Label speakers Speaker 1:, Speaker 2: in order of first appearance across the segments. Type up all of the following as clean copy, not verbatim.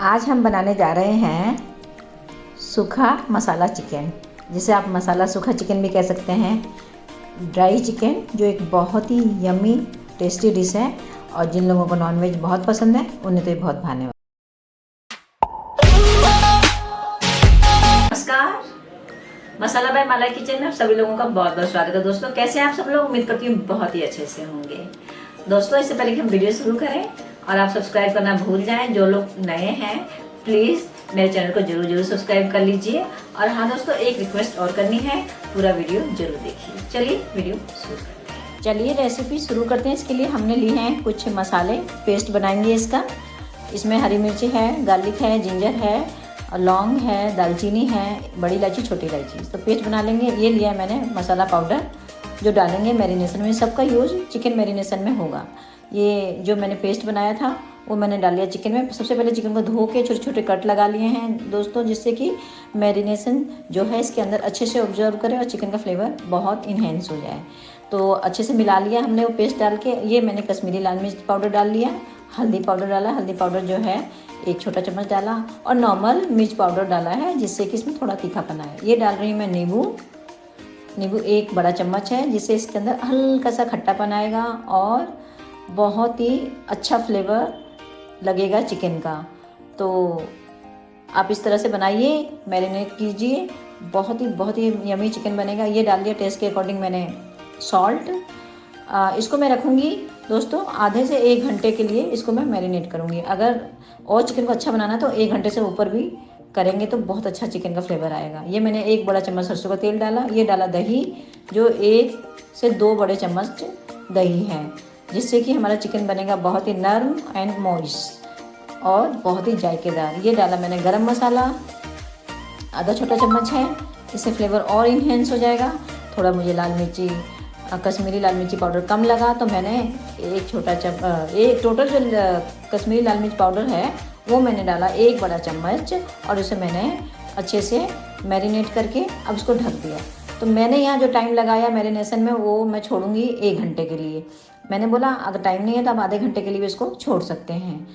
Speaker 1: आज हम बनाने जा रहे हैं सूखा मसाला चिकन, जिसे आप मसाला सूखा चिकन भी कह सकते हैं। ड्राई चिकन जो एक बहुत ही यम्मी टेस्टी डिश है और जिन लोगों को नॉनवेज बहुत पसंद है उन्हें तो ये बहुत भाने वाला। नमस्कार, मसाला बाय माला किचन में आप सभी लोगों का बहुत बहुत स्वागत है। दोस्तों, कैसे हैं आप सब लोग? उम्मीद करती हूँ बहुत ही अच्छे से होंगे। दोस्तों, इससे पहले कि हम वीडियो शुरू करें और आप सब्सक्राइब करना भूल जाएं, जो लोग नए हैं प्लीज़ मेरे चैनल को जरूर सब्सक्राइब कर लीजिए। और हाँ दोस्तों, एक रिक्वेस्ट और करनी है, पूरा वीडियो जरूर देखिए। चलिए वीडियो शुरू करते हैं। चलिए रेसिपी शुरू करते हैं। इसके लिए हमने लिए हैं कुछ मसाले, पेस्ट बनाएंगे इसका। इसमें हरी मिर्ची है, गार्लिक है, जिंजर है, लौंग है, दालचीनी है, बड़ी इलायची, छोटी इलायची। तो पेस्ट बना लेंगे। ये लिया है मैंने मसाला पाउडर, जो डालेंगे मैरिनेशन में। सबका यूज़ चिकन मैरिनेशन में होगा। ये जो मैंने पेस्ट बनाया था वो मैंने डाल लिया चिकन में। सबसे पहले चिकन को धो के छोटे छोटे कट लगा लिए हैं दोस्तों, जिससे कि मैरिनेशन जो है इसके अंदर अच्छे से ऑब्जर्व करे और चिकन का फ्लेवर बहुत इन्हेंस हो जाए। तो अच्छे से मिला लिया हमने वो पेस्ट डाल के। ये मैंने कश्मीरी लाल मिर्च पाउडर डाल लिया, हल्दी पाउडर डाला, हल्दी पाउडर जो है 1 छोटा चम्मच डाला, और नॉर्मल मिर्च पाउडर डाला है जिससे कि इसमें थोड़ा तीखापन आए। ये डाल रही हूँ मैं नींबू 1 बड़ा चम्मच है, जिससे इसके अंदर हल्का सा खट्टापन आएगा और बहुत ही अच्छा फ्लेवर लगेगा चिकन का। तो आप इस तरह से बनाइए, मैरिनेट कीजिए, बहुत ही यमी चिकन बनेगा। ये डाल दिया टेस्ट के अकॉर्डिंग मैंने सॉल्ट। इसको मैं रखूँगी दोस्तों आधे से 1 घंटे के लिए। इसको मैं मैरिनेट करूँगी। अगर और चिकन को अच्छा बनाना तो 1 घंटे से ऊपर भी करेंगे तो बहुत अच्छा चिकन का फ्लेवर आएगा। ये मैंने 1 बड़ा चम्मच सरसों का तेल डाला। ये डाला दही, जो 1 से 2 बड़े चम्मच दही है, जिससे कि हमारा चिकन बनेगा बहुत ही नर्म एंड मॉइस्ट और बहुत ही जायकेदार। ये डाला मैंने गरम मसाला, आधा छोटा चम्मच है, इससे फ्लेवर और इन्हेंस हो जाएगा। थोड़ा मुझे लाल मिर्ची, कश्मीरी लाल मिर्ची पाउडर कम लगा तो मैंने 1 छोटा एक टोटल जो कश्मीरी लाल मिर्च पाउडर है वो मैंने डाला 1 बड़ा चम्मच, और उसे मैंने अच्छे से मैरिनेट करके अब उसको ढक दिया। तो मैंने यहाँ जो टाइम लगाया मैरिनेशन में वो मैं छोड़ूंगी 1 घंटे के लिए। मैंने बोला अगर टाइम नहीं है तो आप आधे घंटे के लिए भी इसको छोड़ सकते हैं।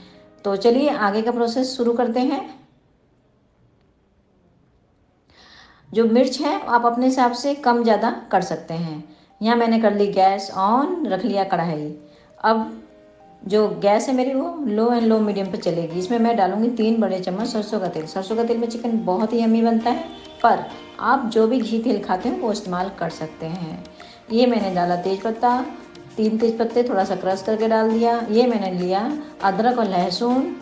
Speaker 1: तो चलिए आगे का प्रोसेस शुरू करते हैं। जो मिर्च है आप अपने हिसाब से कम ज़्यादा कर सकते हैं। यहाँ मैंने कर ली गैस ऑन, रख लिया कढ़ाई। अब जो गैस है मेरी वो लो एंड लो मीडियम पे चलेगी। इसमें मैं डालूंगी 3 बड़े चम्मच सरसों का तेल। सरसों का तेल में चिकन बहुत ही यम्मी बनता है, पर आप जो भी घी तेल खाते हैं वो इस्तेमाल कर सकते हैं। ये मैंने डाला तेज़पत्ता, 3 तेज़पत्ते थोड़ा सा क्रश करके डाल दिया। ये मैंने लिया अदरक और लहसुन,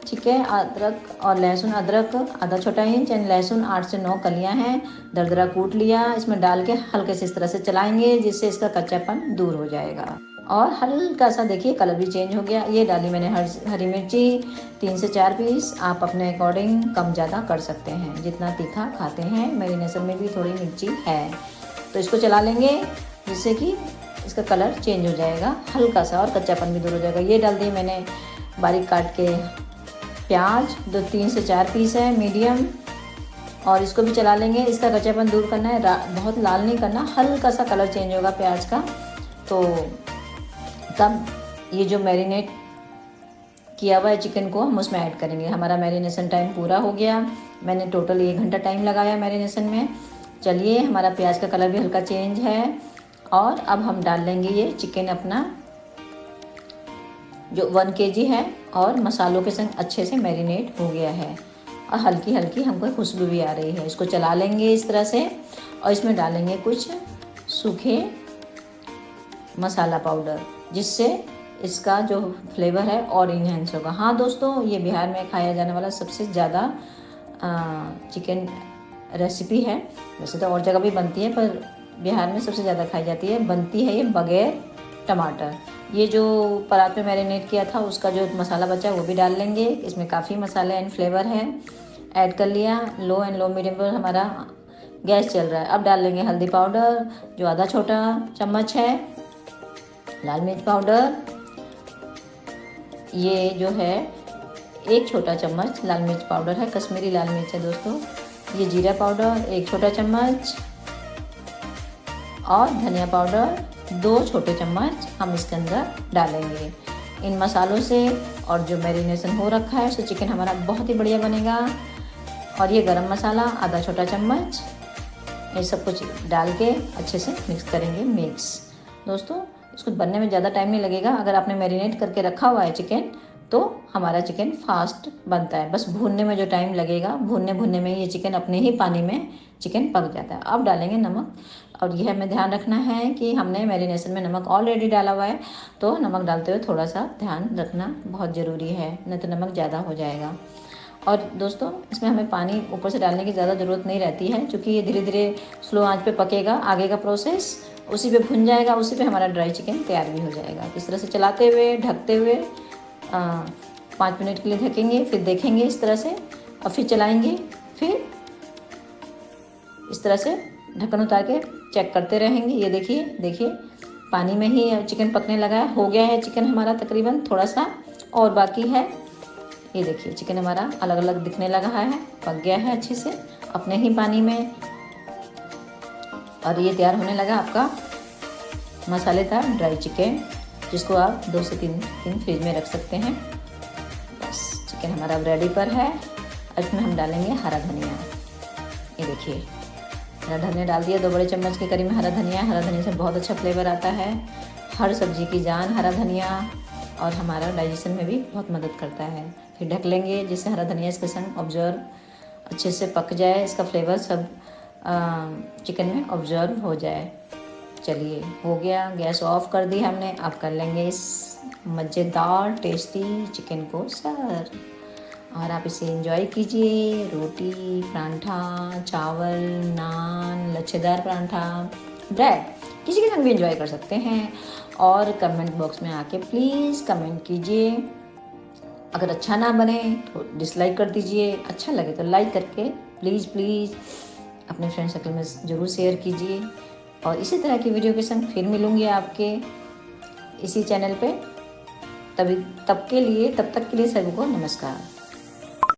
Speaker 1: ठीक है, अदरक और लहसुन, अदरक आधा छोटा इंच एंड लहसुन 8 से 9 कलियां हैं, दरदरा कूट लिया। इसमें डाल के हल्के से इस तरह से चलाएंगे जिससे इसका कच्चापन दूर हो जाएगा और हल्का सा देखिए कलर भी चेंज हो गया। ये डाली मैंने हरी मिर्ची 3 से 4 पीस। आप अपने अकॉर्डिंग कम ज़्यादा कर सकते हैं, जितना तीखा खाते हैं। मैरिनेशन में भी थोड़ी मिर्ची है, तो इसको चला लेंगे जिससे कि इसका कलर चेंज हो जाएगा हल्का सा और कच्चापन भी दूर हो जाएगा। ये डाल दी मैंने बारीक काट के प्याज, 3 से 4 पीस है मीडियम, और इसको भी चला लेंगे। इसका कच्चापन दूर करना है, बहुत लाल नहीं करना, हल्का सा कलर चेंज होगा प्याज का। तो तब ये जो मैरिनेट किया हुआ है चिकन को हम उसमें ऐड करेंगे। हमारा मैरिनेशन टाइम पूरा हो गया। मैंने टोटल 1 घंटा टाइम लगाया मैरिनेशन में। चलिए, हमारा प्याज का कलर भी हल्का चेंज है और अब हम डाल लेंगे ये चिकन अपना, जो 1 kg है और मसालों के संग अच्छे से मैरिनेट हो गया है और हल्की हल्की हमको खुशबू भी आ रही है। इसको चला लेंगे इस तरह से और इसमें डालेंगे कुछ सूखे मसाला पाउडर, जिससे इसका जो फ्लेवर है और इन्हेंस होगा। हाँ दोस्तों, ये बिहार में खाया जाने वाला सबसे ज़्यादा चिकन रेसिपी है। वैसे तो और जगह भी बनती है, पर बिहार में सबसे ज़्यादा खाई जाती है। बनती है ये बगैर टमाटर। ये जो परात में मैरिनेट किया था उसका जो मसाला बचा वो भी डाल लेंगे। इसमें काफ़ी मसाले एंड फ्लेवर है। ऐड कर लिया। लो एंड लो मीडियम पर हमारा गैस चल रहा है। अब डाल लेंगे हल्दी पाउडर, जो आधा छोटा चम्मच है, लाल मिर्च पाउडर, ये जो है 1 छोटा चम्मच लाल मिर्च पाउडर है, कश्मीरी लाल मिर्च है दोस्तों। ये जीरा पाउडर 1 छोटा चम्मच और धनिया पाउडर 2 छोटे चम्मच हम इसके अंदर डालेंगे। इन मसालों से और जो मैरिनेशन हो रखा है उससे चिकन हमारा बहुत ही बढ़िया बनेगा। और ये गरम मसाला आधा छोटा चम्मच, ये सब कुछ डाल के अच्छे से मिक्स करेंगे। दोस्तों इसको बनने में ज़्यादा टाइम नहीं लगेगा। अगर आपने मैरिनेट करके रखा हुआ है चिकन तो हमारा चिकन फास्ट बनता है। बस भूनने में जो टाइम लगेगा, भूनने में ये चिकन अपने ही पानी में चिकन पक जाता है। अब डालेंगे नमक, और यह हमें ध्यान रखना है कि हमने मैरिनेशन में नमक ऑलरेडी डाला हुआ है, तो नमक डालते हुए थोड़ा सा ध्यान रखना बहुत ज़रूरी है, नहीं तो नमक ज़्यादा हो जाएगा। और दोस्तों इसमें हमें पानी ऊपर से डालने की ज़्यादा ज़रूरत नहीं रहती है, क्योंकि ये धीरे धीरे स्लो आंच पे पकेगा। आगे का प्रोसेस उसी पे भुन जाएगा, उसी पे हमारा ड्राई चिकन तैयार भी हो जाएगा। इस तरह से चलाते हुए ढकते हुए 5 मिनट के लिए ढकेंगे, फिर देखेंगे इस तरह से, और फिर चलाएंगे, फिर इस तरह से ढक्कन उतार के चेक करते रहेंगे। ये देखिए पानी में ही चिकन पकने लगा है, हो गया है चिकन हमारा तकरीबन, थोड़ा सा और बाकी है। ये देखिए चिकन हमारा अलग अलग दिखने लगा है, पक गया है अच्छे से अपने ही पानी में। और ये तैयार होने लगा आपका मसालेदार ड्राई चिकन, जिसको आप 2 से 3 दिन फ्रिज में रख सकते हैं। बस चिकन हमारा अब रेडी पर है। इसमें हम डालेंगे हरा धनिया। ये देखिए हरा धनिया डाल दिया, 2 बड़े चम्मच के करीब में हरा धनिया से बहुत अच्छा फ्लेवर आता है। हर सब्जी की जान हरा धनिया, और हमारा डाइजेशन में भी बहुत मदद करता है। फिर ढक लेंगे जिससे हरा धनिया इसके संग ऑब्जर्व अच्छे से पक जाए, इसका फ्लेवर सब चिकन में ऑब्जर्व हो जाए। चलिए हो गया, गैस ऑफ कर दी हमने। अब कर लेंगे इस मज़ेदार टेस्टी चिकन को सर्व, और आप इसे एंजॉय कीजिए। रोटी, परांठा, चावल, नान, लच्छेदार परांठा, ब्रेड, किसी के संग भी एंजॉय कर सकते हैं। और कमेंट बॉक्स में आके प्लीज़ कमेंट कीजिए। अगर अच्छा ना बने तो डिसलाइक कर दीजिए, अच्छा लगे तो लाइक करके प्लीज़ अपने फ्रेंड सर्कल में ज़रूर शेयर कीजिए। और इसी तरह की वीडियो के संग फिर मिलूँगी आपके इसी चैनल पे। तब तक के लिए सभी को नमस्कार।